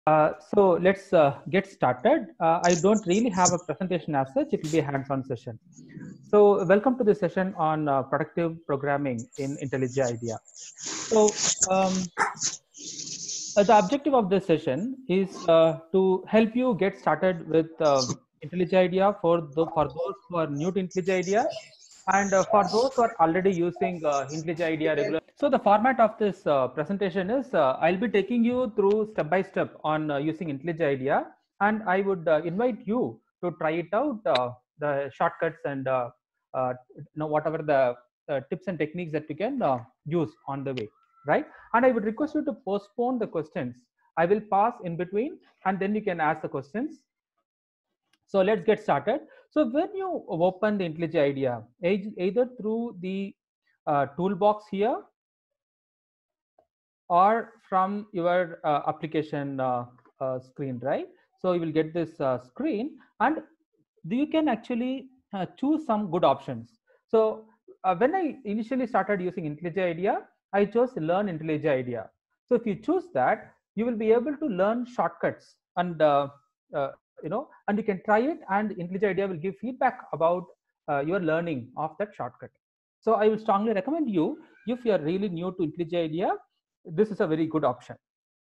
So let's get started. I don't really have a presentation as such. It will be a hands-on session. So welcome to the session on productive programming in IntelliJ IDEA. So the objective of this session is to help you get started with IntelliJ IDEA for those who are new to IntelliJ IDEA and for those who are already using IntelliJ IDEA regular. So the format of this presentation is I'll be taking you through step by step on using IntelliJ IDEA, and I would invite you to try it out, the shortcuts and whatever the tips and techniques that you can use on the way, right? And I would request you to postpone the questions. I will pause in between and then you can ask the questions. So let's get started. So when you open the IntelliJ IDEA, either through the toolbox here or from your application screen, right? So you will get this screen, and you can actually choose some good options. So when I initially started using IntelliJ IDEA, I chose Learn IntelliJ IDEA. So if you choose that, you will be able to learn shortcuts, and and you can try it, and IntelliJ IDEA will give feedback about your learning of that shortcut. So I will strongly recommend you, if you are really new to IntelliJ IDEA, this is a very good option.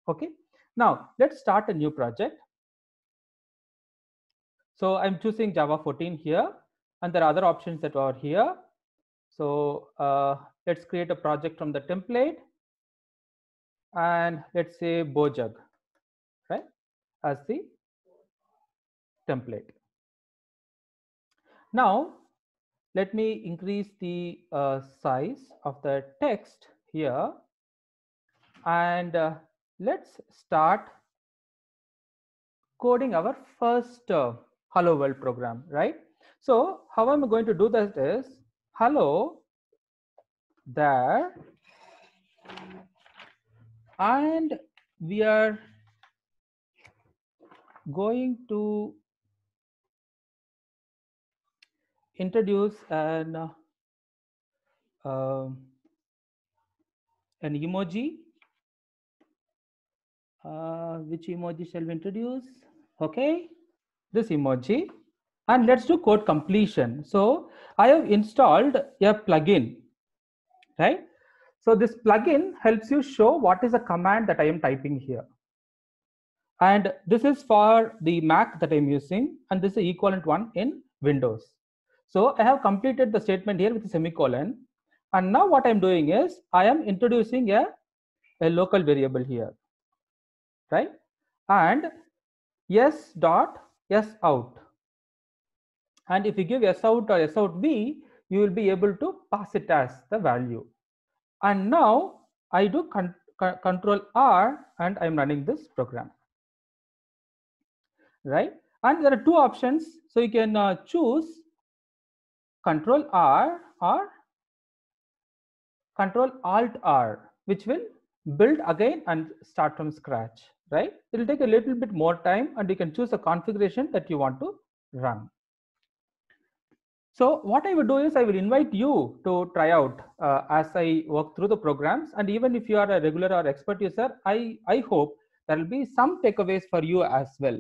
Okay, now let's start a new project. So I'm choosing Java 14 here, and there are other options that are here. So let's create a project from the template, and let's say Bojag, right, as the template. Now let me increase the size of the text here, and let's start coding our first hello world program, right? So how I'm going to do that is, hello there, and we are going to introduce an emoji. Which emoji shall we introduce? Okay, this emoji, and let's do code completion. So I have installed a plugin, right? So this plugin helps you show what is the command that I am typing here. And this is for the Mac that I'm using, and this is the equivalent one in Windows. So I have completed the statement here with a semicolon. And now what I'm doing is I am introducing a local variable here, right? And s dot s out. And if you give s out or s out b, you will be able to pass it as the value. And now I do control R, and I'm running this program, right? And there are two options. So you can choose control R or control alt R, which will build again and start from scratch, right? It will take a little bit more time, and you can choose a configuration that you want to run. So what I will do is I will invite you to try out as I work through the programs. And even if you are a regular or expert user, I hope there will be some takeaways for you as well.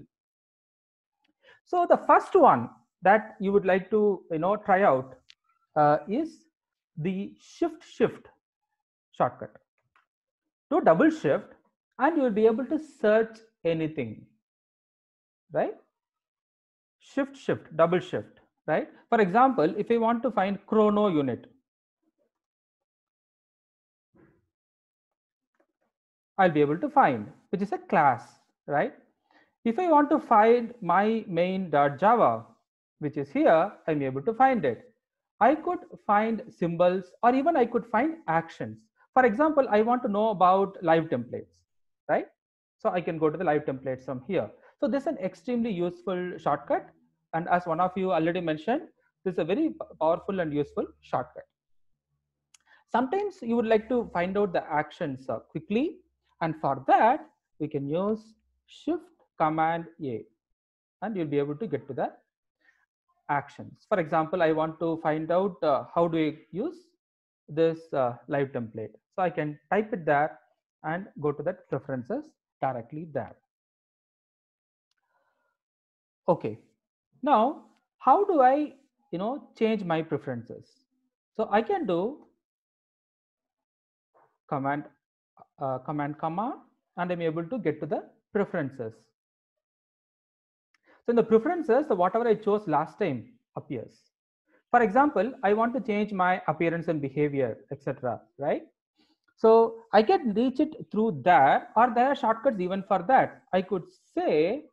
So the first one that you would like to try out is the shift shortcut. To double shift, and you will be able to search anything, right? Shift, double shift, right? For example, if I want to find chrono unit, I'll be able to find, which is a class, right? If I want to find my main.java, which is here, I'm able to find it. I could find symbols, or even I could find actions. For example, I want to know about live templates, right? So I can go to the live templates from here. So this is an extremely useful shortcut. And as one of you already mentioned, this is a very powerful and useful shortcut. Sometimes you would like to find out the actions quickly. And for that, we can use Shift Command A, and you'll be able to get to the actions. For example, I want to find out how do I use this live template. So I can type it there and go to that preferences directly there. Okay. Now, how do I, change my preferences? So I can do command, comma, and I'm able to get to the preferences. So in the preferences, whatever I chose last time appears. For example, I want to change my appearance and behavior, etc. Right? So I can reach it through that, or there are shortcuts even for that. I could say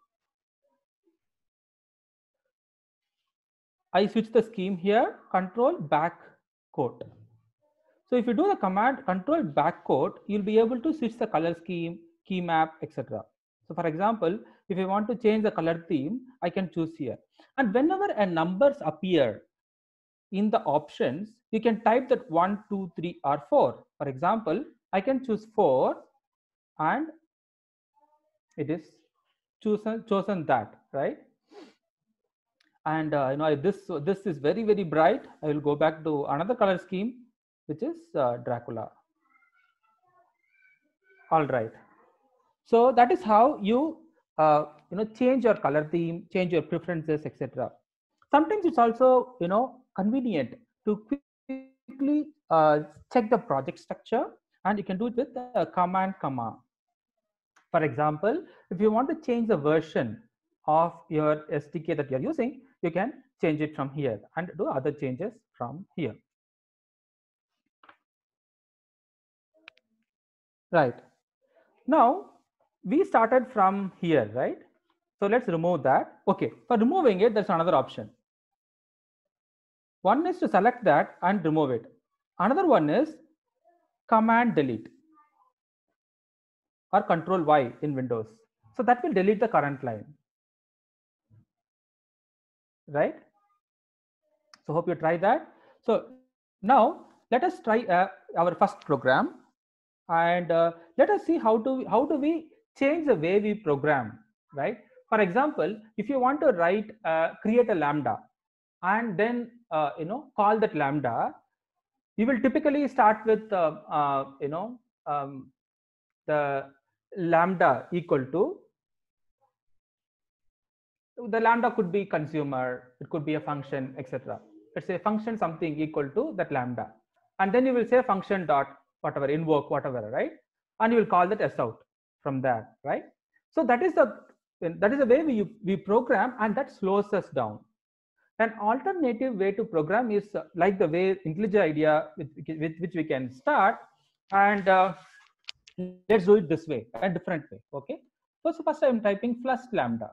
I switch the scheme here, control back quote. So if you do the command control back quote, you'll be able to switch the color scheme, key map, etc. So for example, if I want to change the color theme, I can choose here. And whenever a numbers appear in the options, you can type that 1, 2, 3, or 4. For example, I can choose 4 and it is chosen that, right? And this is very bright. I will go back to another color scheme, which is Dracula. All right. So that is how you change your color theme, change your preferences, etc. Sometimes it's also convenient to quickly check the project structure, and you can do it with command comma. For example, if you want to change the version of your SDK that you're using, you can change it from here and do other changes from here. Right. Now, we started from here, right? So let's remove that. Okay, for removing it, there's another option. One is to select that and remove it. Another one is command delete or control Y in Windows. So that will delete the current line, right? So hope you try that. So now let us try our first program, and let us see how do we change the way we program, right? For example, if you want to create a lambda and then call that lambda, you will typically start with the lambda equal to, the lambda could be consumer, it could be a function, etc. Let's say function something equal to that lambda, and then you will say function dot whatever, invoke whatever, right? And you will call that s out from there, right? So that is the way we program, and that slows us down. An alternative way to program is like the way IntelliJ IDEA with which we can start, and let's do it this way, a different way. Okay, so first I'm typing plus lambda,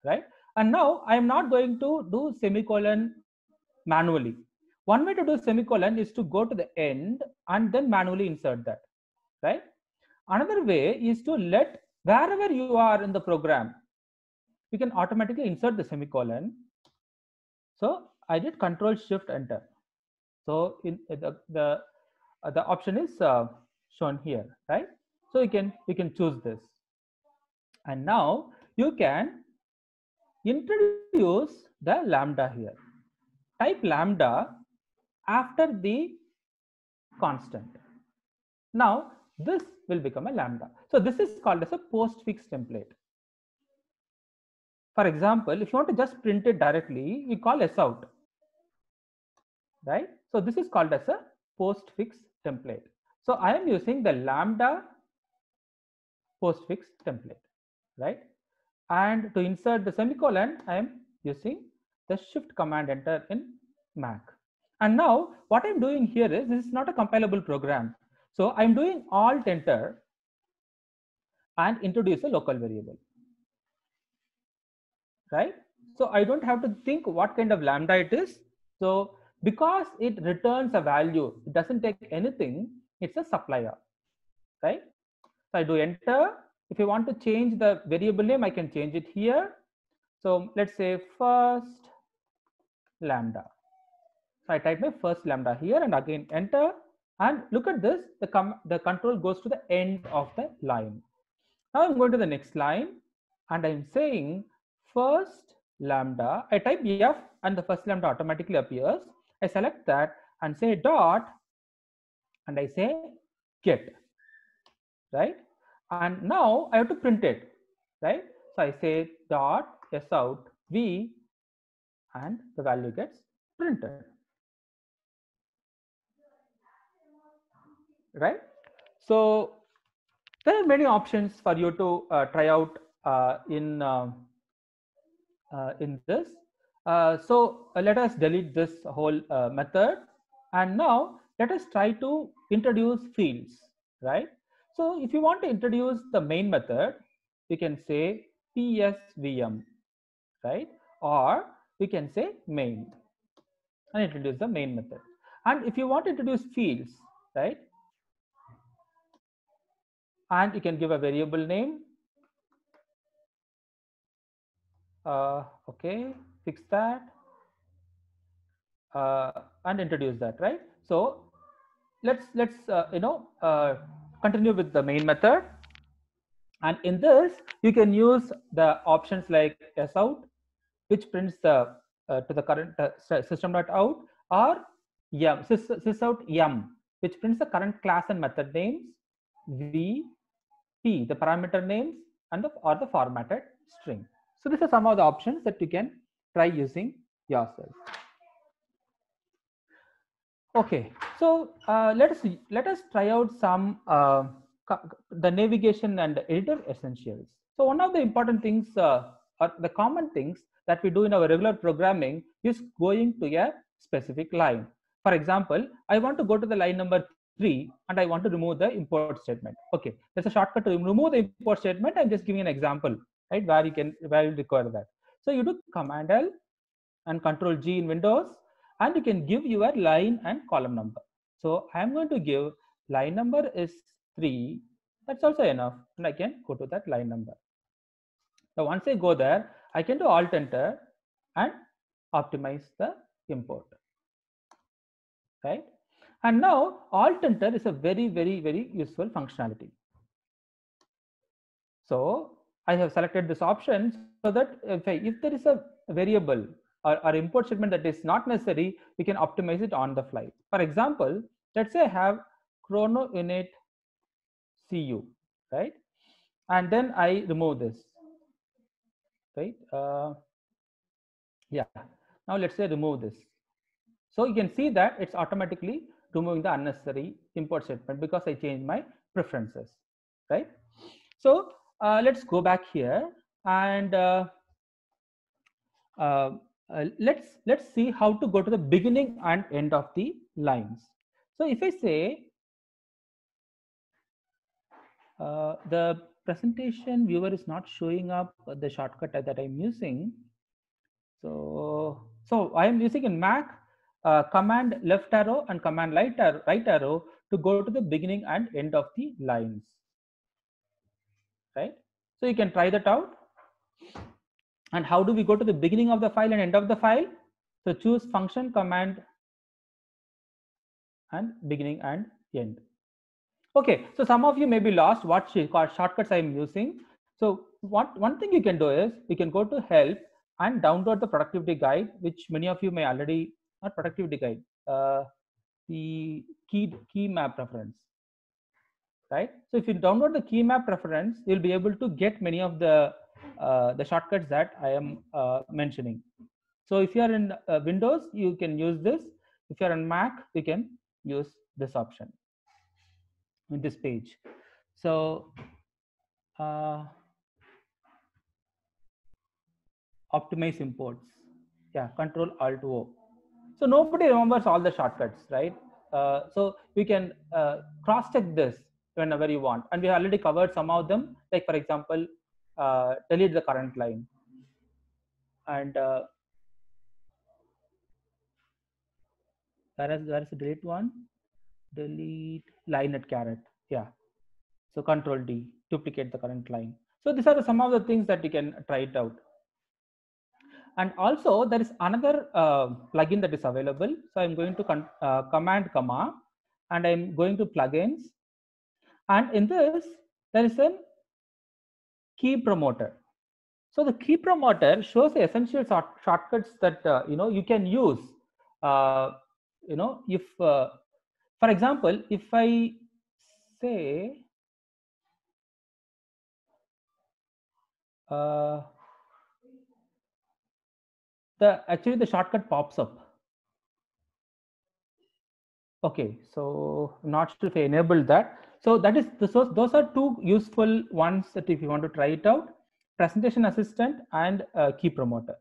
right? And now I am not going to do semicolon manually. One way to do semicolon is to go to the end and then manually insert that, right? Another way is to let wherever you are in the program, you can automatically insert the semicolon. So I did Control Shift Enter. So in the option is shown here, right? So you can choose this, and now you can introduce the lambda here. Type lambda after the constant. Now this will become a lambda. So this is called as a postfix template. For example, if you want to just print it directly, we call s out, right? So this is called as a postfix template. So I am using the lambda postfix template, right? And to insert the semicolon, I am using the shift command enter in Mac. And now what I'm doing here is, this is not a compilable program. So I'm doing alt enter and introduce a local variable, right? So I don't have to think what kind of lambda it is. So because it returns a value, it doesn't take anything, it's a supplier, right? So I do enter. If you want to change the variable name, I can change it here. So let's say first lambda. So I type my first lambda here and again enter, and look at this, the control goes to the end of the line. Now I'm going to the next line and I'm saying first lambda. I type F and the first lambda automatically appears. I select that and say dot and I say get, right? And now I have to print it, right? So I say dot s out V, and the value gets printed. Right? So there are many options for you to try out in this. So let us delete this whole method, and now let us try to introduce fields, right? So if you want to introduce the main method, we can say PSVM, right? Or we can say main and introduce the main method. And if you want to introduce fields, right? And you can give a variable name. Okay, fix that. And introduce that, right? So let's continue with the main method, and in this you can use the options like sout, which prints the to the current system.out, or yum sysout yum, which prints the current class and method names, v p the parameter names, and or the formatted string. So these are some of the options that you can try using yourself. Okay, so let us try out some the navigation and editor essentials. So one of the important things or the common things that we do in our regular programming is going to a specific line. For example, I want to go to the line number 3 and I want to remove the import statement. Okay, there's a shortcut to remove the import statement. I'm just giving an example, right, where you require that. So you do Command L and Control G in Windows, and you can give your line and column number. So I'm going to give line number is 3. That's also enough, and I can go to that line number. Now once I go there, I can do Alt Enter and optimize the import, right? And now Alt Enter is a very useful functionality. So I have selected this option so that if there is a variable or import statement that is not necessary, we can optimize it on the fly. For example, let's say I have chrono init cu, right? And then I remove this, right? Yeah. Now let's say remove this. So you can see that it's automatically removing the unnecessary import statement because I changed my preferences, right? So let's go back here and let's see how to go to the beginning and end of the lines. So if I say the presentation viewer is not showing up the shortcut that I'm using, so I am using in Mac command left arrow and command right arrow to go to the beginning and end of the lines, right? So you can try that out. And how do we go to the beginning of the file and end of the file? So choose function command and beginning and end. Okay, so some of you may be lost what shortcuts I am using. So one thing you can do is you can go to help and download the productivity guide, which many of you may already, not productivity guide, the key map reference, right? So if you download the key map reference, you'll be able to get many of the shortcuts that I am mentioning. So if you are in Windows, you can use this. If you are on Mac, you can use this option in this page. So optimize imports. Yeah, Control Alt O. So nobody remembers all the shortcuts, right? So we can cross check this whenever you want, and we already covered some of them. Like for example, delete the current line, and where is the delete one? Delete line at caret. Yeah. So Control D, duplicate the current line. So these are some of the things that you can try it out. And also there is another plugin that is available. So I'm going to command comma, and I'm going to plugins. And in this, there is a key promoter. So the key promoter shows the essential shortcuts that you can use. If for example, if I say actually the shortcut pops up. Okay, so I'm not sure if I enabled that. So that is those are two useful ones that if you want to try it out: presentation assistant and key promoter.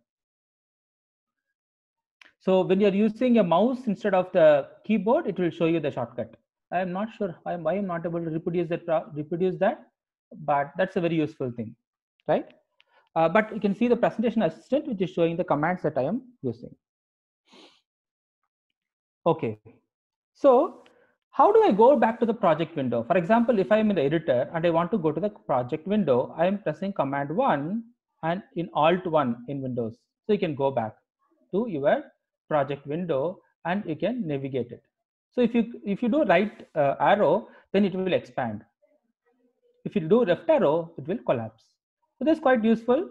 So when you're using a mouse instead of the keyboard, it will show you the shortcut. I'm not sure why I'm not able to reproduce that, but that's a very useful thing, right? But you can see the presentation assistant, which is showing the commands that I am using. Okay, so how do I go back to the project window? For example, if I'm in the editor and I want to go to the project window, I am pressing Command 1 and in Alt 1 in Windows. So you can go back to your project window and you can navigate it. So if you do right arrow, then it will expand. If you do left arrow, it will collapse. So this is quite useful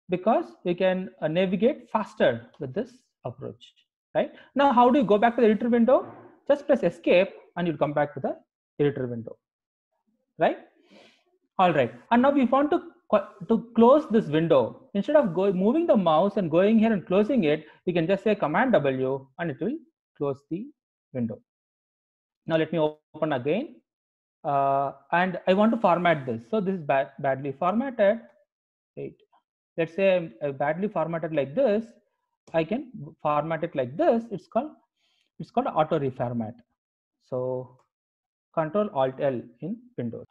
because we can navigate faster with this approach, right? Now, how do you go back to the editor window? Just press escape and you'll come back to the editor window, right? All right. And now we want to close this window. Instead of moving the mouse and going here and closing it, you can just say Command W and it will close the window. Now let me open again. And I want to format this. So this is badly formatted. Wait. Let's say I'm badly formatted like this. I can format it like this. It's called auto reformat. So Control Alt L in Windows.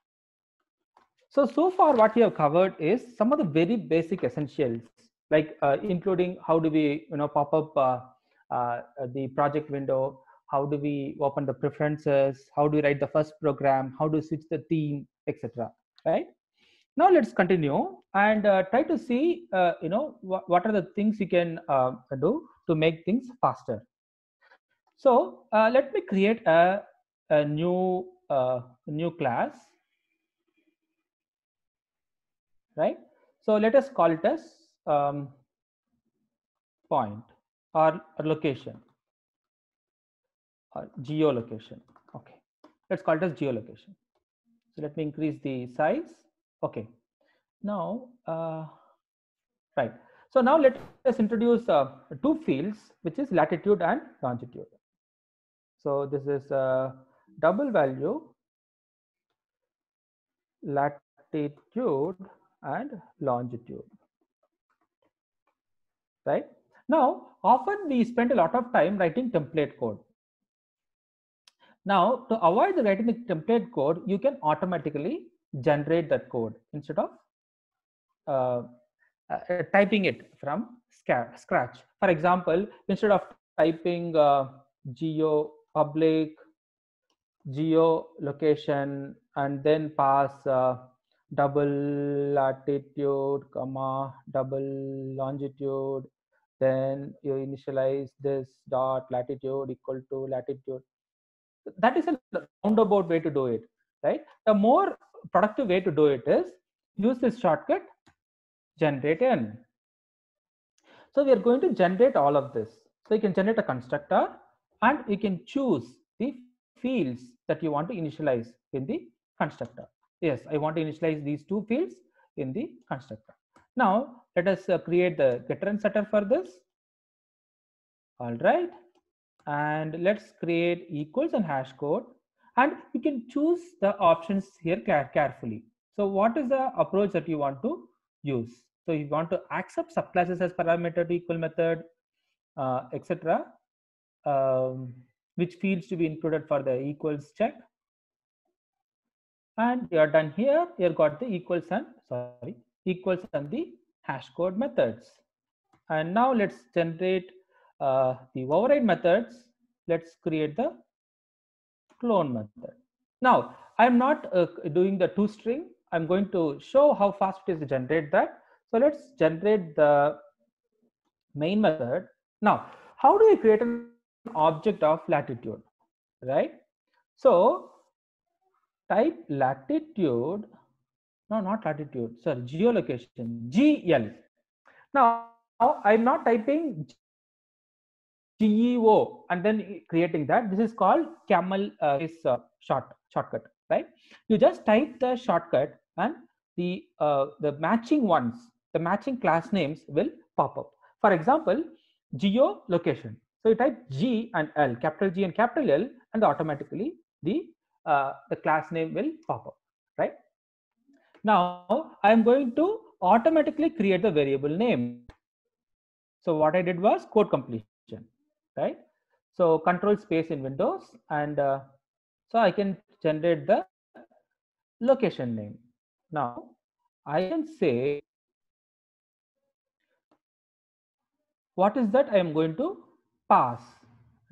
So far what we have covered is some of the very basic essentials, like including how do we pop up the project window, how do we open the preferences, how do we write the first program, how do we switch the theme, etc. Right? Now let's continue and try to see what are the things you can do to make things faster. So let me create a new class, right? So let us call it as point or location or geolocation. Okay, let's call it as geolocation. So let me increase the size. Okay, now right. So now let us introduce two fields, which is latitude and longitude. So this is a double value latitude and longitude, right? Now, often we spend a lot of time writing template code. Now, to avoid writing the template code, you can automatically generate that code instead of typing it from scratch. For example, instead of typing geo public geolocation and then pass double latitude comma double longitude, then you initialize this dot latitude equal to latitude. That is a roundabout way to do it, right? A more productive way to do it is use this shortcut generate n. So we are going to generate all of this. So you can generate a constructor and you can choose the fields that you want to initialize in the constructor. Yes, I want to initialize these two fields in the constructor. Now let us create the getter and setter for this. All right, and let's create equals and hash code, and you can choose the options here carefully. So what is the approach that you want to use? So you want to accept subclasses as parameter to equal method, etc. Which fields to be included for the equals check, and you are done here. You got the equals and the hash code methods. And now let's generate the override methods. Let's create the clone method. Now I'm not doing the toString. I'm going to show how fast it is to generate that. So let's generate the main method. Now, how do we create an object of latitude, right? So type latitude, no, not latitude, sorry, geolocation, GL. Now I'm not typing GEO and then creating that. This is called camel shortcut, right? You just type the shortcut and the matching ones, the matching class names will pop up. For example, geolocation. So you type G and L, capital G and capital L, and automatically the class name will pop up, right? Now I am going to automatically create the variable name. So what I did was code completion, right? So control space in Windows, and so I can generate the location name. Now I can say what is that I am going to pass,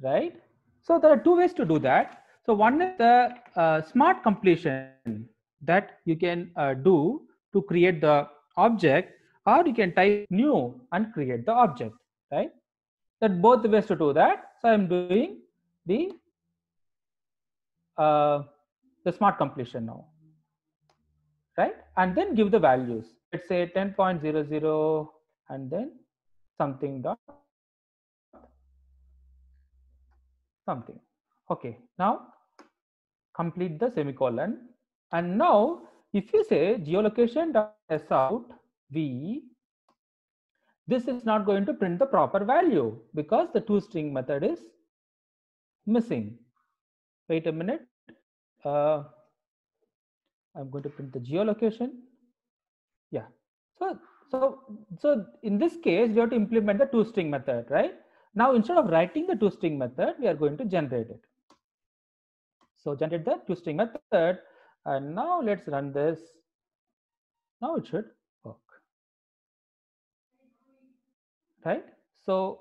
right? So there are two ways to do that. So one is the smart completion that you can do to create the object, or you can type new and create the object, right? That both the ways to do that. So I'm doing the uh, the smart completion now, right? And then give the values. Let's say 10.00 and then something dot something. Okay, now complete the semicolon. And now if you say geolocation dot sout v, this is not going to print the proper value because the toString method is missing. Wait a minute. I'm going to print the geolocation. Yeah. So so in this case, we have to implement the toString method, right? Now instead of writing the toString method, we are going to generate it. So generate the toString method, and now let's run this. Now it should work, right? So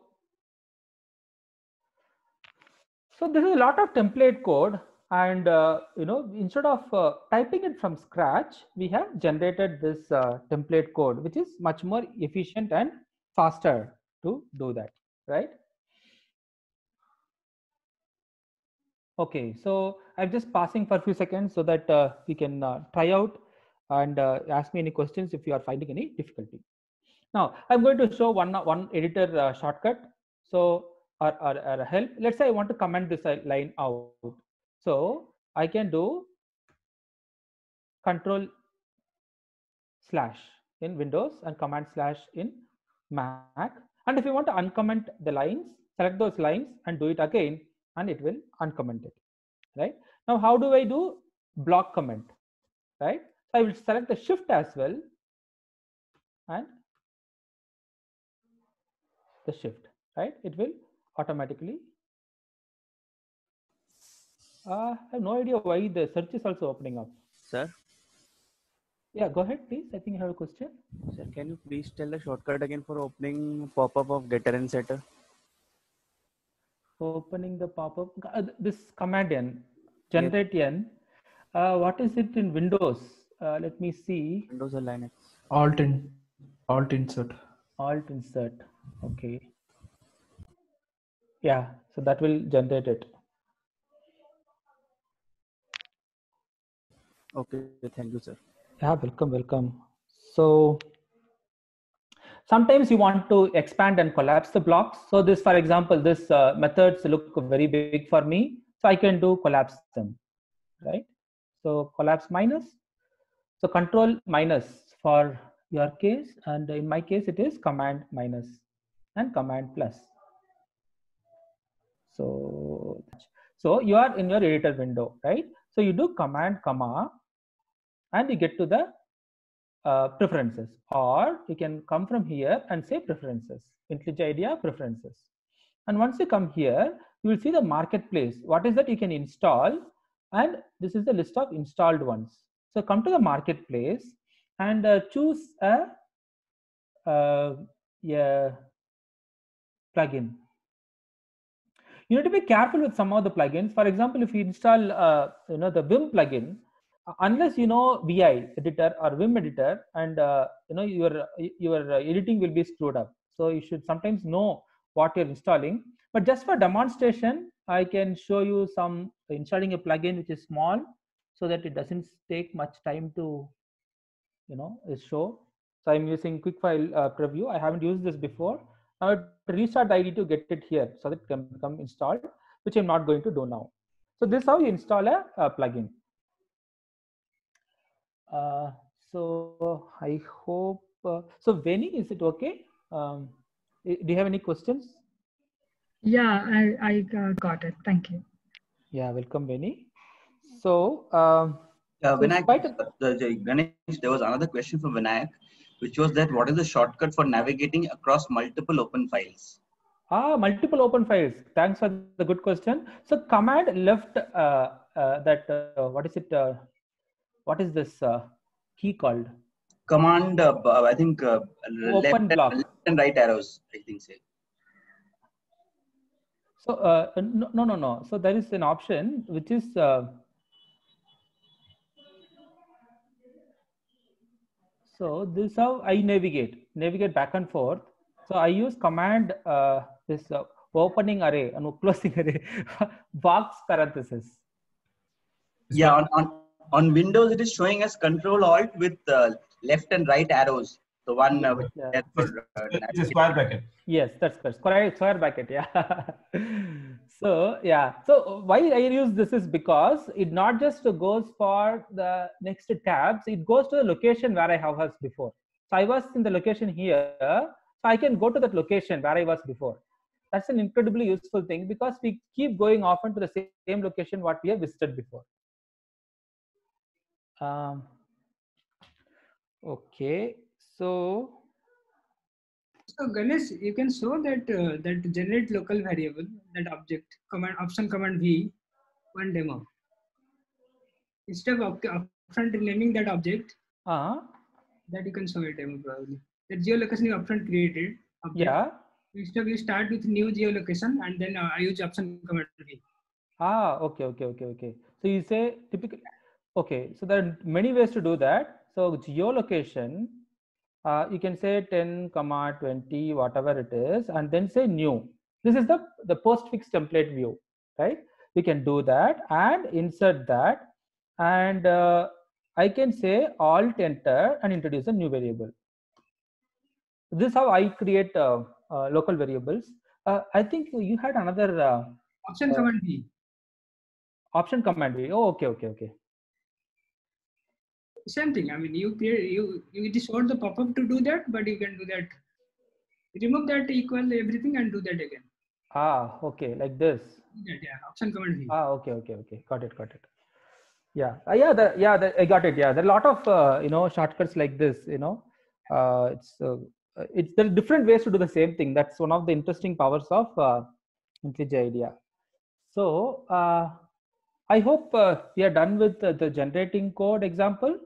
this is a lot of template code, and instead of typing it from scratch, we have generated this template code, which is much more efficient and faster to do that, right? Okay, so I'm just passing for a few seconds so that we can try out and ask me any questions if you are finding any difficulty. Now I'm going to show one editor shortcut. So or help. Let's say I want to comment this line out. So I can do control slash in Windows and command slash in Mac. And if you want to uncomment the lines, select those lines and do it again, and it will uncomment it. Right now, how do I do block comment? Right, so I will select the shift as well, and the shift, right? It will automatically. I have no idea why the search is also opening up. Sir? Yeah, go ahead, please. I think you have a question. Sir, can you please tell the shortcut again for opening pop-up of getter and setter? Opening the pop-up. This command N, Yes, generate N. What is it in Windows? Let me see. Windows or Linux. Alt insert. Alt insert. Okay. Yeah, so that will generate it. Okay, thank you, sir. Yeah, welcome. So sometimes you want to expand and collapse the blocks. So this, for example, this methods look very big for me. So I can do collapse them, right? So collapse minus. So control minus for your case, and in my case, it is command minus and command plus. So you are in your editor window, right? So you do command comma, and you get to the preferences, or you can come from here and say preferences, IntelliJ IDEA preferences. And once you come here, you will see the marketplace. What is that you can install? And this is the list of installed ones. So come to the marketplace and choose a plugin. You need to be careful with some of the plugins. For example, if you install the Vim plugin, unless you know VI editor or Vim editor, and your editing will be screwed up. So you should sometimes know what you're installing. But just for demonstration, I can show you some installing a plugin which is small, so that it doesn't take much time to show. So I'm using quick file preview. I haven't used this before. Now to restart the ID to get it here so that it can become installed, which I'm not going to do now. So this is how you install a plugin. So I hope so. Veni, is it okay? Do you have any questions? Yeah, I got it. Thank you. Yeah, welcome, Benny. So, so in Vinayak, spite of, Ganesh, there was another question from Vinayak, which was that what is the shortcut for navigating across multiple open files? multiple open files. Thanks for the good question. So command left what is it? What is this key called? Command, I think Open block. left and right arrows, I think say. So no. So there is an option which is so this is how I navigate back and forth. So I use command this opening array and closing array box parenthesis. Yeah, on Windows it is showing as Control Alt with left and right arrows. The one which is there for It's a square bracket. Yes, that's correct. Square bracket. Yeah. So yeah. So why I use this is because it not just goes for the next tabs. It goes to the location where I was before. So I was in the location here. So I can go to that location where I was before. That's an incredibly useful thing because we keep going often to the same location what we have visited before. Okay. So So Ganesh, you can show that that generate local variable, that object command option command V, one demo. Instead of upfront renaming that object, that you can show a demo probably. That geolocation you upfront created. Object. Yeah. Instead you start with new geolocation and then I use option command V. Okay. So you say typically, okay. So there are many ways to do that. So geolocation, you can say 10, 20, whatever it is, and then say new. This is the postfix template view, right? We can do that and insert that, and I can say alt enter and introduce a new variable. This is how I create local variables. I think you had another option command V. Option command V. Oh, okay. Same thing. I mean, you just showed the pop-up to do that, but you can do that. Remove that equal everything and do that again. Okay, like this. Yeah, option command V. Okay. Got it. Yeah, I got it. Yeah, there are a lot of shortcuts like this. There are different ways to do the same thing. That's one of the interesting powers of IntelliJ IDEA. So I hope we are done with the generating code example.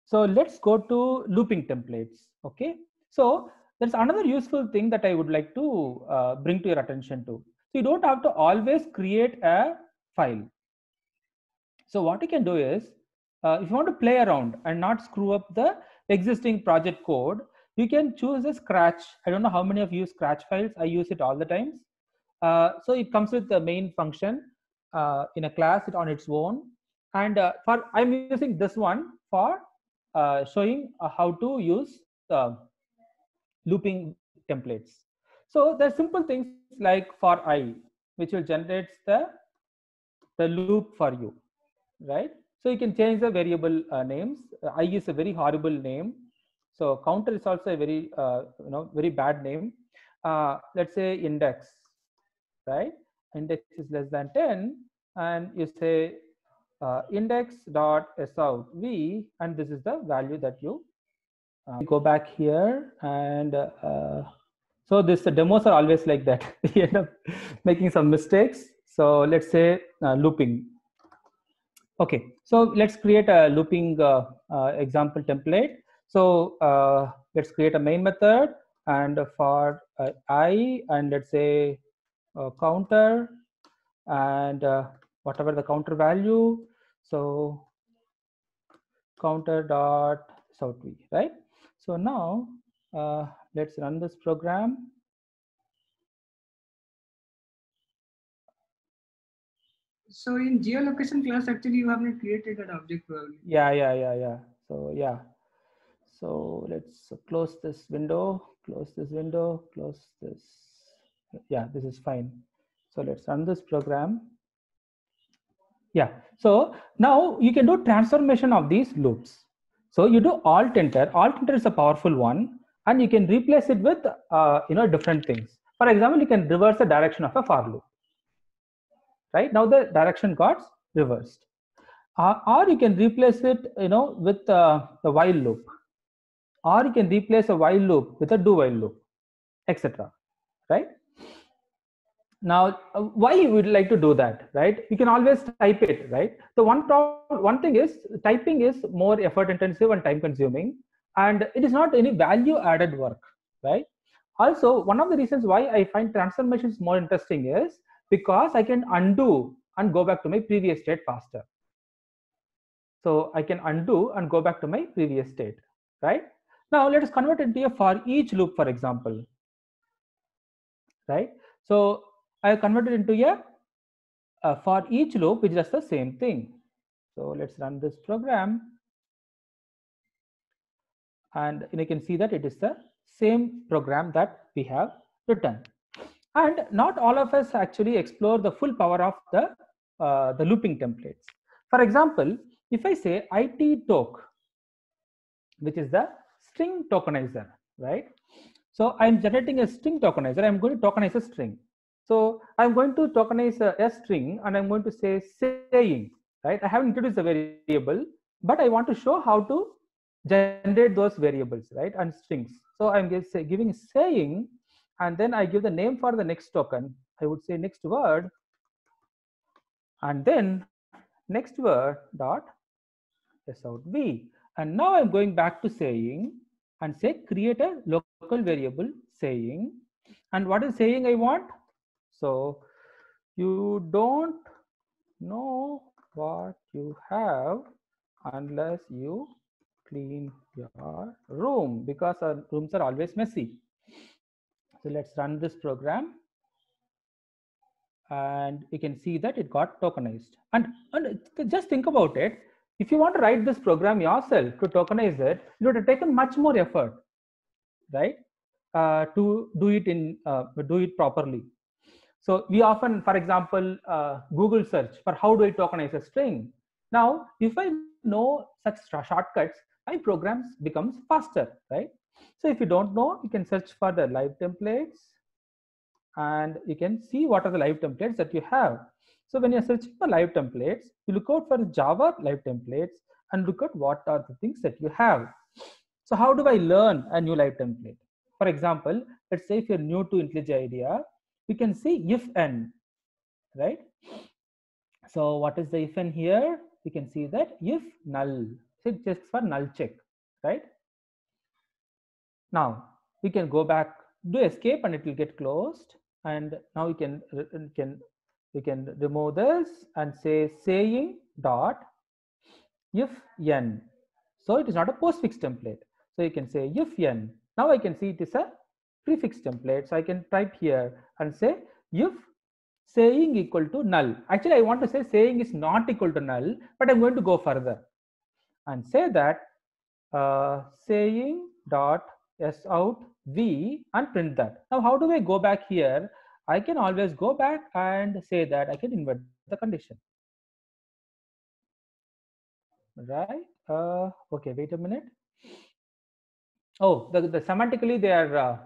So let's go to looping templates. Okay. So there's another useful thing that I would like to bring to your attention to. So you don't have to always create a file. So what you can do is, if you want to play around and not screw up the existing project code, you can choose a Scratch. I don't know how many of you use Scratch files. I use it all the times. So it comes with the main function in a class on its own. And I'm using this one for showing how to use looping templates. So there are simple things like for I, which will generate the loop for you, right? So you can change the variable names. I is a very horrible name. So counter is also a very very bad name. Let's say index, right? Index is less than 10, and you say index dot sout v, and this is the value that you go back here, and so the demos are always like that. You end up making some mistakes. So let's say looping. Okay, so let's create a looping example template. So let's create a main method, and for I, and let's say counter, and whatever the counter value. So counter dot sout v, right? So now let's run this program. So in geolocation class, actually, you have not created that object probably. Yeah. So yeah. So let's close this window, close this. Yeah, this is fine. So let's run this program. Yeah. So now you can do transformation of these loops. So you do alt enter. Alt enter is a powerful one, and you can replace it with different things. For example, you can reverse the direction of a for loop. Right now, the direction got reversed, or you can replace it, with the while loop, or you can replace a while loop with a do while loop, etc. Right? Now, why you would like to do that, right? You can always type it, right? The one thing is typing is more effort intensive and time consuming, and it is not any value added work, right? Also, one of the reasons why I find transformations more interesting is because I can undo and go back to my previous state faster. So I can undo and go back to my previous state, right? Now let us convert it into a for each loop, for example, right? So I have converted into a for each loop, which does the same thing. So let's run this program, and you can see that it is the same program that we have written. And not all of us actually explore the full power of the looping templates. For example, if I say it_toke, which is the string tokenizer, right? So I'm generating a string tokenizer. I'm going to tokenize a string. So I'm going to tokenize a string, and I'm going to say saying, right? I haven't introduced a variable, but I want to show how to generate those variables, right? And strings. So I'm giving saying, and then I give the name for the next token. I would say next word, and then next word dot sout_v. And now I'm going back to saying and say create a local variable saying. And what is saying I want? So you don't know what you have unless you clean your room, because our rooms are always messy. So let's run this program, and you can see that it got tokenized. And just think about it. If you want to write this program yourself to tokenize it, it would have taken much more effort, right? To do it properly. So we often, for example, Google search for how do I tokenize a string. Now, if I know such shortcuts, my programs becomes faster, right? So if you don't know, you can search for the live templates, and you can see what are the live templates that you have. So when you're searching for live templates, you look out for Java live templates and look at what are the things that you have. So how do I learn a new live template? For example, let's say if you're new to IntelliJ IDEA, you can see if_n, right? So what is the if_n here? You can see that if null, so it checks for null check, right? Now we can go back, do escape, and it will get closed. And now we can remove this and say saying dot if_n. So it is not a postfix template. So you can say if_n. Now I can see it is a prefix template. So I can type here and say if saying equal to null. Actually, I want to say saying is not equal to null, but I'm going to go further and say that saying dot sout_v and print that. Now, how do I go back here? I can always go back and say that I can invert the condition. Right? Okay, wait a minute. Oh, the semantically they are,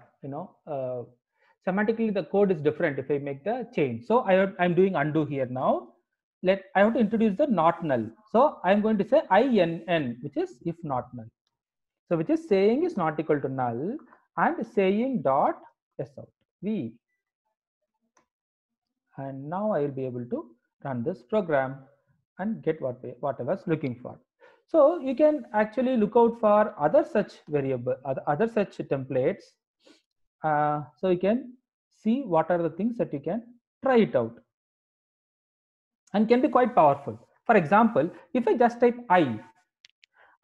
semantically the code is different if I make the change. So I'm doing undo here now. I have to introduce the not null. So I'm going to say inn, which is if not null. So which is saying is not equal to null, and saying dot sout_v. And now I will be able to run this program and get what I was looking for. So you can actually look out for other such other such templates. So you can see what are the things that you can try it out, and can be quite powerful. For example, if I just type I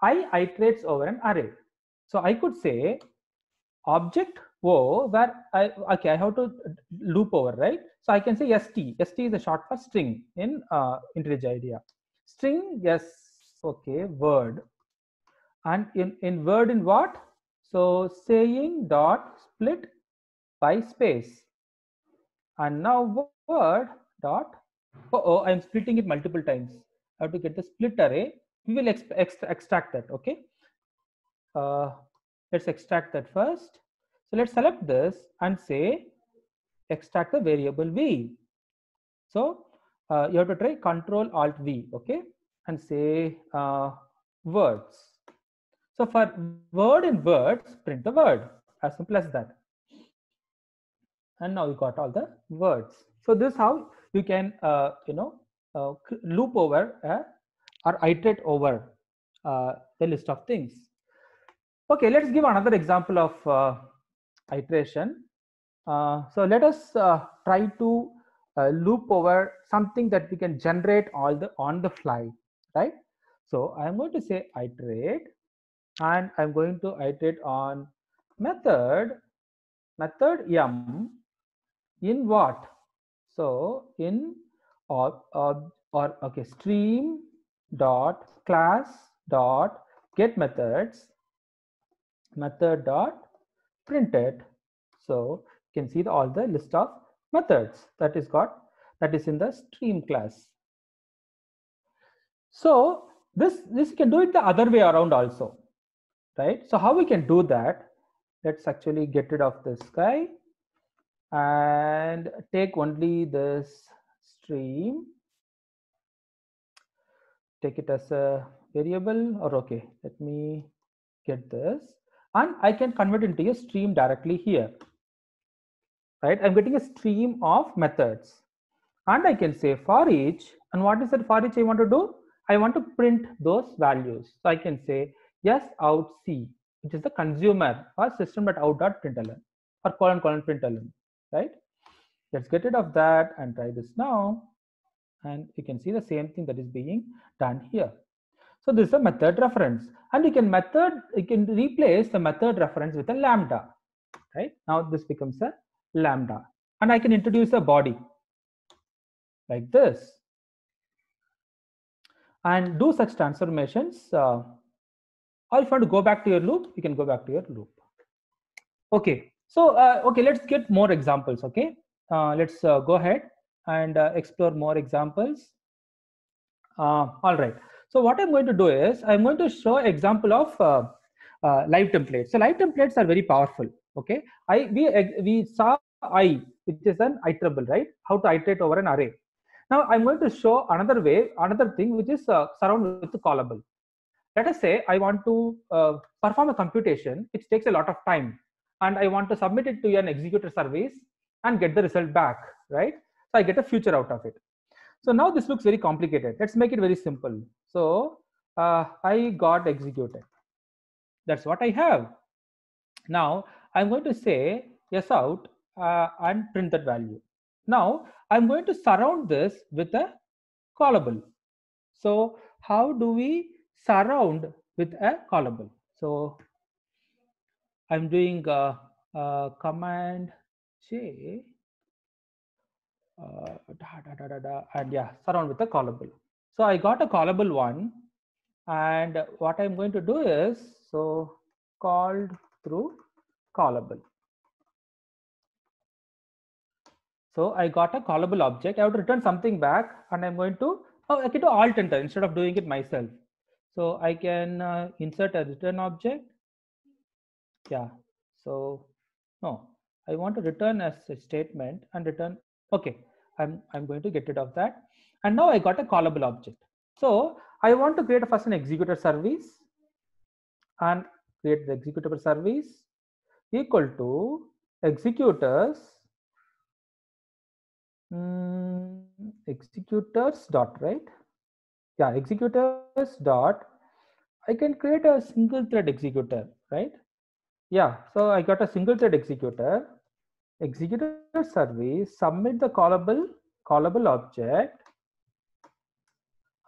iterates over an array. So I could say object O, where I have to loop over, right? So I can say st. St is a short for string in IntelliJ IDEA. String, yes, okay, word. And in word in what? So saying dot split by space. And now word dot, I'm splitting it multiple times. I have to get the split array. We will extract that, okay? Let's extract that first. So let's select this and say extract the variable v. So you have to try Control Alt V, okay, and say words. So for word in words, print the word, as simple as that. And now you got all the words. So this is how you can loop over or iterate over the list of things. Okay, let's give another example of iteration. So let us try to loop over something that we can generate on the fly, right? So I'm going to say iterate, and I'm going to iterate on method m in what? So in or okay, stream dot class dot get methods method dot printed. So you can see all the list of methods that is in the stream class. So this you can do it the other way around also, right? So how we can do that? Let's actually get rid of this guy and take only this stream, take it as a variable, or okay, let me get this, and I can convert into a stream directly here, right? I'm getting a stream of methods, and I can say for each, and what is that for each I want to do? I want to print those values. So I can say yes out C, which is the consumer, or system.out.println, or ::println, right? Let's get rid of that and try this now. And you can see the same thing that is being done here. So this is a method reference, and you can replace the method reference with a lambda, right? Now this becomes a lambda, and I can introduce a body like this and do such transformations. Or if you want to go back to your loop, you can go back to your loop. Okay, so okay, let's get more examples. Okay, let's go ahead and explore more examples. All right, so what I'm going to do is I'm going to show example of live templates. So live templates are very powerful. Okay, we saw I, which is an iterable, right? How to iterate over an array. Now I'm going to show another thing, which is surround with the callable. Let us say I want to perform a computation which takes a lot of time, and I want to submit it to an executor service and get the result back, right? So I get a future out of it. So now this looks very complicated. Let's make it very simple. So I got executed. That's what I have. Now I'm going to say yes out and print that value. Now I'm going to surround this with a callable. So how do we surround with a callable? So I'm doing command J and yeah, surround with a callable. So I got a callable one, and what I'm going to do is so called through callable. So I got a callable object. I have to return something back, and I'm going to I can do Alt Enter instead of doing it myself. So I can insert a return object. Yeah. So no, I want to return as a statement and return. Okay, I'm going to get rid of that, and now I got a callable object. So I want to create first an executor service and create the executable service equal to executors executors dot, right? Yeah, executors dot. I can create a single thread executor, right? Yeah, so I got a single thread executor service, submit the callable object,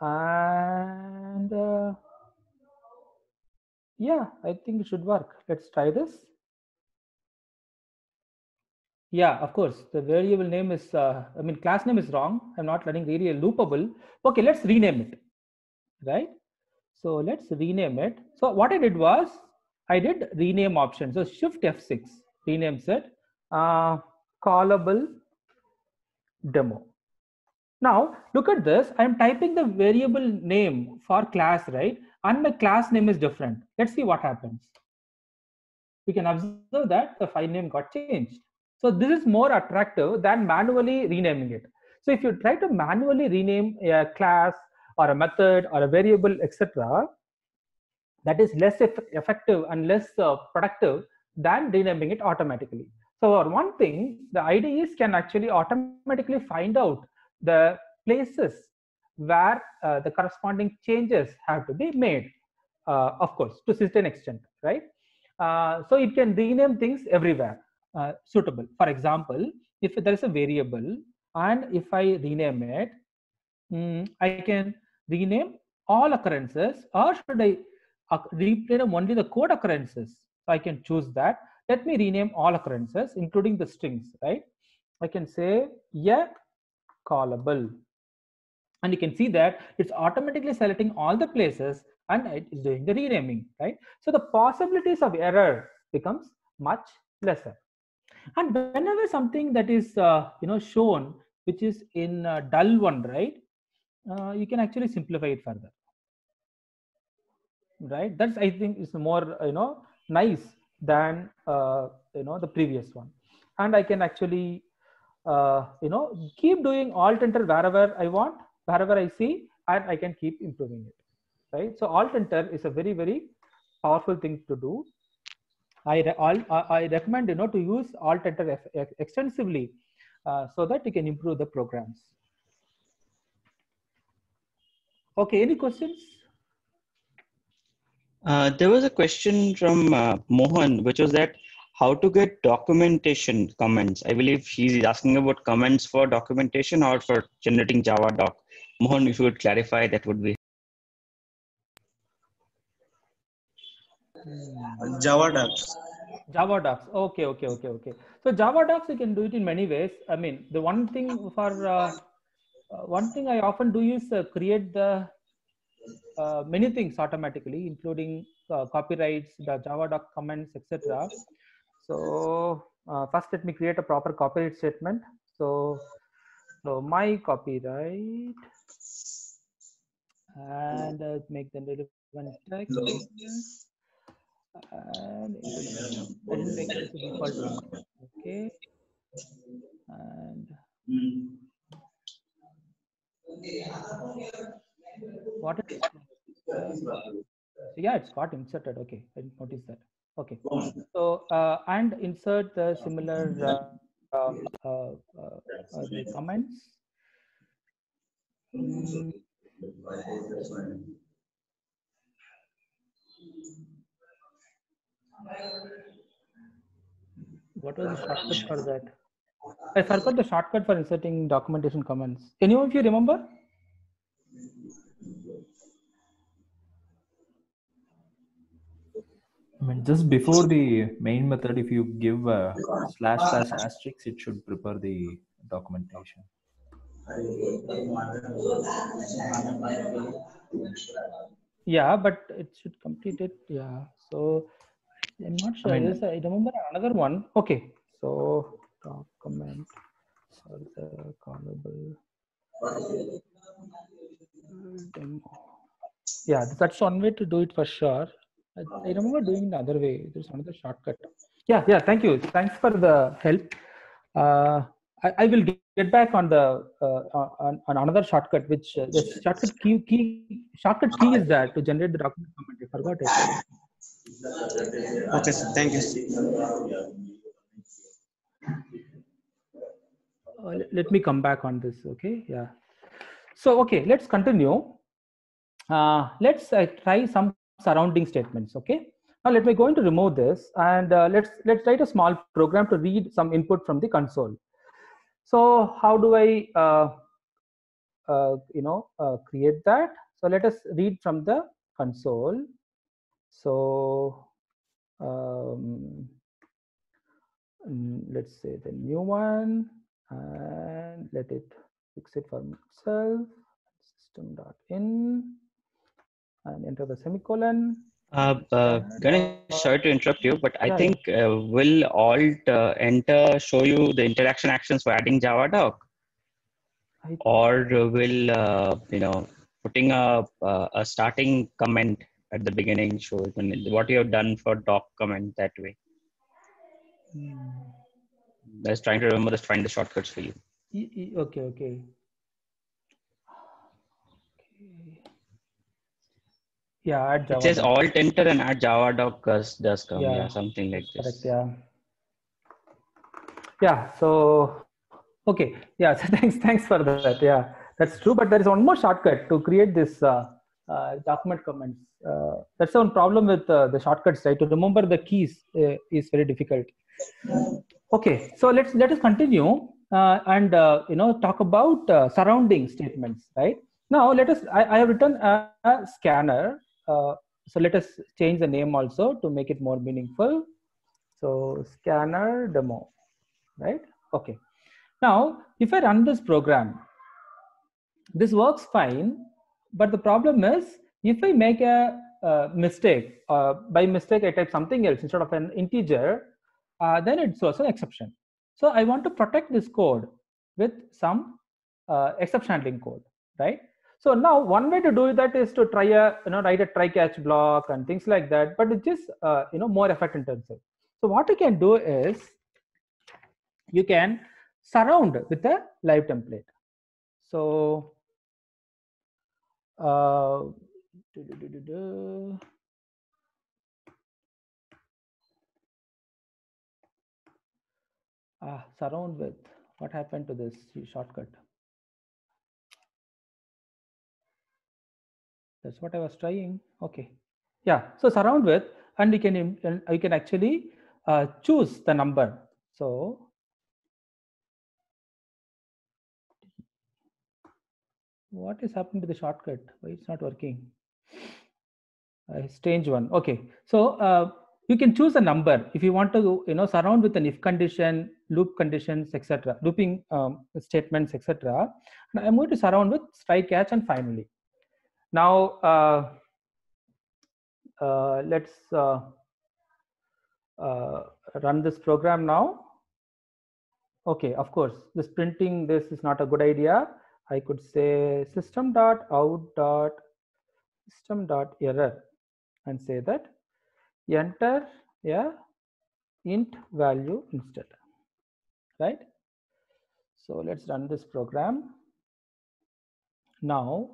and yeah, I think it should work. Let's try this. Yeah, of course, the variable name is, class name is wrong. I'm not letting really a loopable. Okay, let's rename it, right? So let's rename it. So what I did was, I did rename option. So Shift F6 renames it callable demo. Now look at this. I'm typing the variable name for class, right? And my class name is different. Let's see what happens. We can observe that the file name got changed. So this is more attractive than manually renaming it. So if you try to manually rename a class or a method or a variable, etc., that is less effective and less productive than renaming it automatically. So for one thing, the IDEs can actually automatically find out the places where the corresponding changes have to be made, of course, to a certain extent, right? So it can rename things everywhere suitable. For example, if there is a variable and if I rename it, I can rename all occurrences, or should I rename only the code occurrences? So I can choose that. Let me rename all occurrences, including the strings, right? I can say yeah callable, and you can see that it's automatically selecting all the places and it is doing the renaming, right? So the possibilities of error becomes much lesser. And whenever something that is shown which is in dull one, right, you can actually simplify it further, right? That's, I think, is more nice than the previous one. And I can actually keep doing alt enter wherever I want, wherever I see, and I can keep improving it, right? So alt enter is a very, very powerful thing to do. I recommend to use alt enter extensively so that you can improve the programs. Okay, any questions? There was a question from Mohan, which was that how to get documentation comments. I believe he's asking about comments for documentation or for generating Java doc. Mohan, if you would clarify, that would be. Java docs. Java docs. Okay. So Java docs, you can do it in many ways. I mean, the one thing one thing I often do is create the many things automatically, including copyrights, the Java doc comments, etc. So first, let me create a proper copyright statement. So my copyright, and make the relevant text. And I didn't make this a default one. Okay. And what is yeah, it's got inserted. Okay, I didn't notice that. Okay. So and insert the similar the comments. What was the shortcut for that? I forgot the shortcut for inserting documentation comments. Anyone of you remember? I mean, just before the main method, if you give a / asterisk, it should prepare the documentation. Yeah, but it should complete it. Yeah. So I'm not sure. I mean, I remember another one. Okay. So document for the callable demo. Yeah, that's one way to do it for sure. I remember doing the other way. There's another shortcut. Yeah. Thank you. Thanks for the help. I will get back on the on another shortcut, which the shortcut key is that to generate the document comment. I forgot it. Okay, sir. Thank you. Let me come back on this. Okay. Yeah. So okay, let's continue. Let's try some surrounding statements. Okay. Now let me go into remove this, and let's write a small program to read some input from the console. So how do I create that? So let us read from the console. So let's say the new one, and let it fix it for itself. System.in, and enter the semicolon. Ganesh, sorry to interrupt you, but I think will alt enter show you the interaction actions for adding Java doc, or will putting a starting comment at the beginning show what you have done for doc comment that way? I was trying to remember to find the shortcuts for you. Okay, okay. Yeah, add Java. It says Alt Enter and add Java doc does come. Yeah, something like that's this. correct, yeah. So okay, yeah. So thanks for that. Yeah, that's true. But there is one more shortcut to create this document comments. That's one problem with the shortcuts, right? To remember the keys is very difficult. Okay, so let us continue and talk about surrounding statements, right? Now let us. I have written a scanner. So let us change the name also to make it more meaningful. So scanner demo, right? Okay. Now, if I run this program, this works fine. But the problem is, if I make a mistake, by mistake I type something else instead of an integer, then it throws an exception. So I want to protect this code with some exception handling code, right? So now one way to do that is to try write a try catch block and things like that, but it is more effort intensive. So what you can do is you can surround with a live template. So surround with, what happened to this shortcut? That's what I was trying. Okay, yeah. So surround with, and you can actually choose the number. So what is happening to the shortcut? Why it's not working? Strange one. Okay, so you can choose a number if you want to surround with an if condition, loop conditions, etc., looping statements, etc. And I'm going to surround with try catch and finally. Now let's run this program now. Okay, of course, this printing this is not a good idea. I could say system.out.system.error and say that enter a int value instead, right? So let's run this program now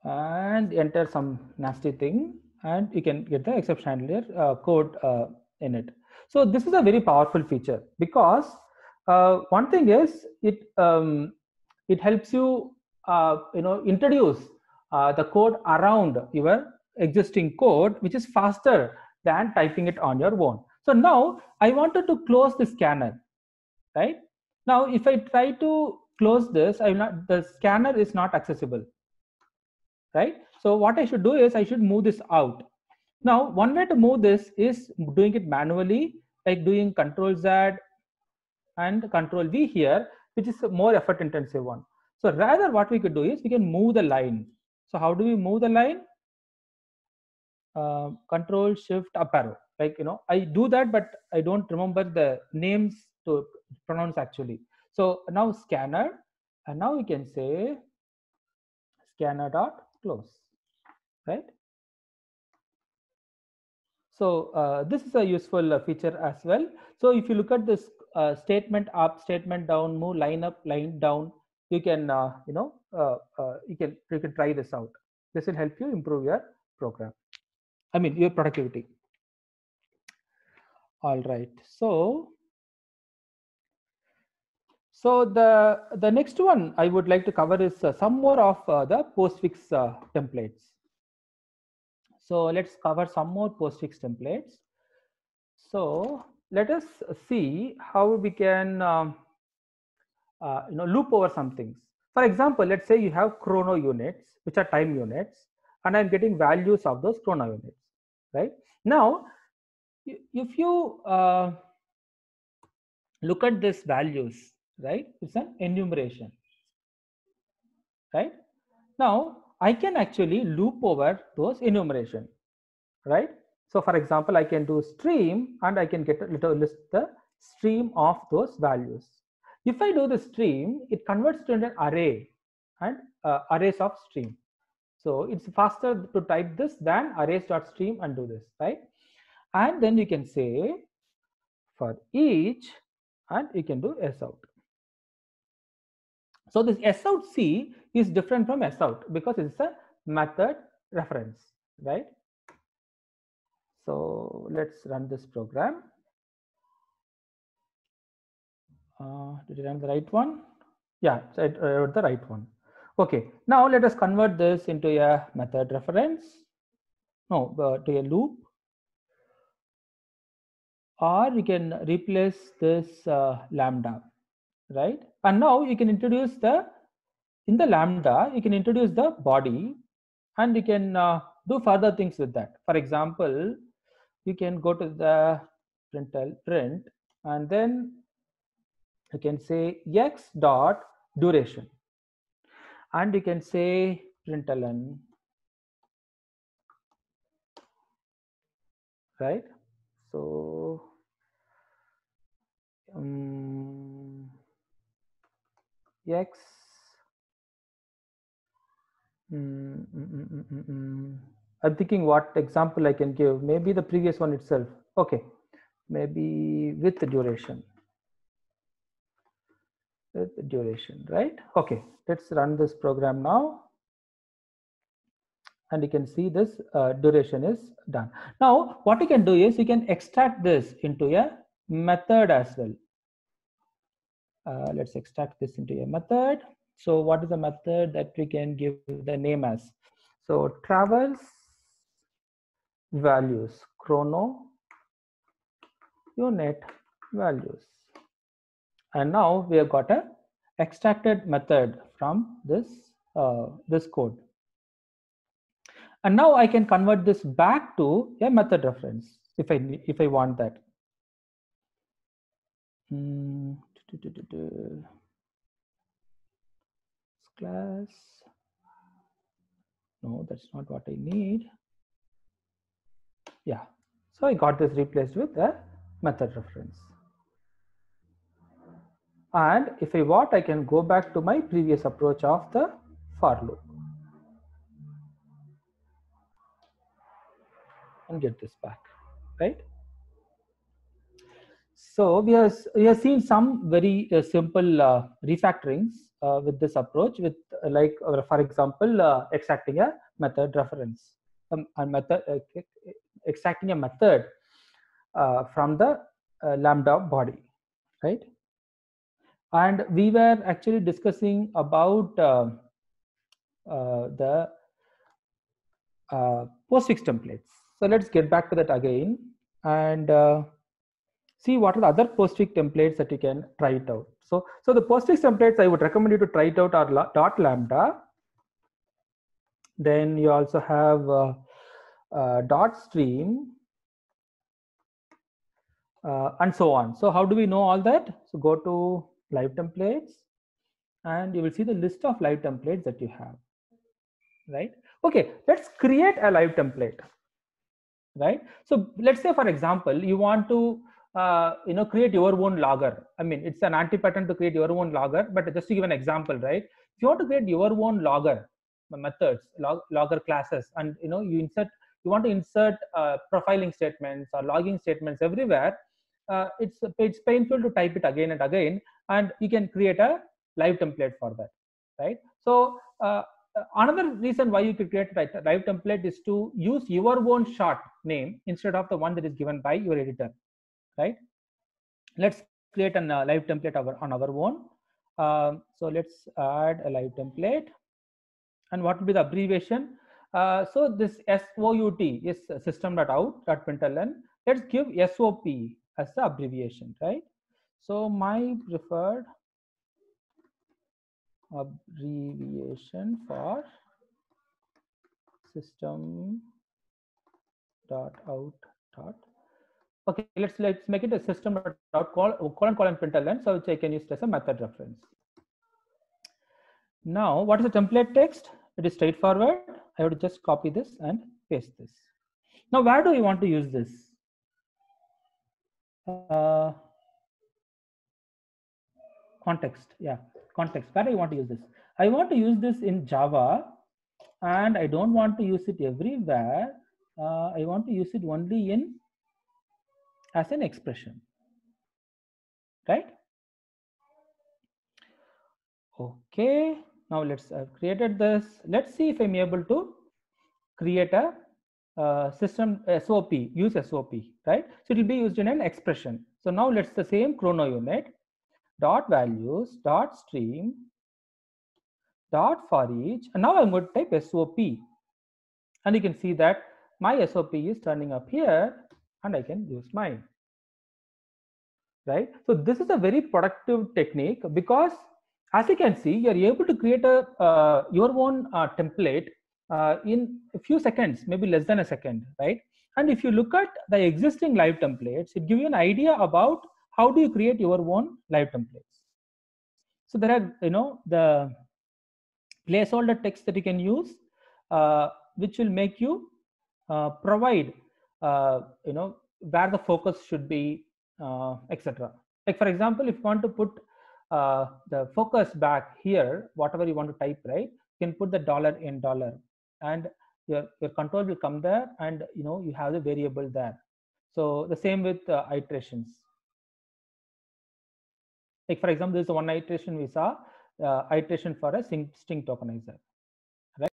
and enter some nasty thing, and you can get the exception handler code in it. So this is a very powerful feature because one thing is it helps you introduce the code around your existing code, which is faster than typing it on your own. So now I wanted to close the scanner, right? Now if I try to close this, the scanner is not accessible, right? So what I should do is I should move this out. Now one way to move this is doing it manually, like doing Control Z and Control V here, which is a more effort intensive one. So rather what we could do is we can move the line. So how do we move the line? Control Shift up arrow. Like I do that, but I don't remember the names to pronounce actually. So now scanner, and now we can say scanner dot close, right? So this is a useful feature as well. So if you look at this statement up, statement down, move line up, line down, you can you can try this out. This will help you improve your program. I mean your productivity. All right. So the next one I would like to cover is some more of the postfix templates. So let's cover some more postfix templates. So let us see how we can loop over some things. For example, let's say you have chrono units, which are time units, and I'm getting values of those chrono units, right? Now, if you look at these values, right, it's an enumeration, right? Now, I can actually loop over those enumeration, right? So for example, I can do stream and I can get a little list the stream of those values. If I do the stream, it converts to an array and arrays of stream. So it's faster to type this than arrays.stream and do this, right? And then you can say for each, and you can do S out. So this S out C is different from S out because it's a method reference, right? So let's run this program. Did I run the right one? Yeah, I wrote the right one. Okay, now let us convert this into a method reference. No, to a loop. Or you can replace this lambda, right? And now you can introduce in the lambda, you can introduce the body, and you can do further things with that. For example, you can go to the print, and then you can say x dot duration, and you can say println, right? So x I'm thinking what example I can give. Maybe the previous one itself. Okay, maybe with the duration. With the duration, right? Okay, let's run this program now. And you can see this duration is done. Now, what you can do is you can extract this into a method as well. Let's extract this into a method. So what is the method that we can give the name as? So travels values, chrono unit values. And now we have got a extracted method from this this code. And now I can convert this back to a method reference if I want that. Class. No, that's not what I need. Yeah. So I got this replaced with a method reference. And if I want, I can go back to my previous approach of the for loop and get this back, right? So we have seen some very simple refactorings with this approach, with for example, extracting a method reference, extracting a method from the lambda body, right? And we were actually discussing about the postfix templates. So let's get back to that again and see what are the other postfix templates that you can try it out. So the postfix templates I would recommend you to try it out are dot lambda. Then you also have dot stream and so on. So how do we know all that? So go to live templates and you will see the list of live templates that you have, right? Okay, let's create a live template, right? So let's say, for example, you want to create your own logger. I mean, it's an anti-pattern to create your own logger, but just to give an example, right? If you want to create your own logger methods, logger classes, and you want to insert profiling statements or logging statements everywhere, it's painful to type it again and again, and you can create a live template for that, right? So another reason why you could create a live template is to use your own short name instead of the one that is given by your editor, right? Let's create a live template on our own. So let's add a live template. And what will be the abbreviation? So this SOUT is system.out.println. Let's give SOP as the abbreviation, right? So my preferred abbreviation for system.out. Okay, let's make it a system.out colon println, so which I can use as a method reference. Now, what is the template text? It is straightforward. I have to just copy this and paste this. Now, where do we want to use this? Context, yeah, context. Where do I want to use this? I want to use this in Java, and I don't want to use it everywhere. I want to use it only as an expression. right? Okay, now I've created this. Let's see if I'm able to create a system SOP, use SOP, right? So it will be used in an expression. So now let's the same chrono unit dot values dot stream dot for each, and now I'm going to type SOP, and you can see that my SOP is turning up here, and I can use mine, right? So this is a very productive technique because, as you can see, you're able to create a your own template in a few seconds, maybe less than a second, right? And if you look at the existing live templates, it gives you an idea about how do you create your own live templates. So there are, the placeholder text that you can use, which will make you provide, where the focus should be, etc. Like for example, if you want to put the focus back here, whatever you want to type, right, you can put the dollar in dollar, and your control will come there, and you have the variable there. So the same with iterations. Like for example, this is one iteration we saw, iteration for a string tokenizer.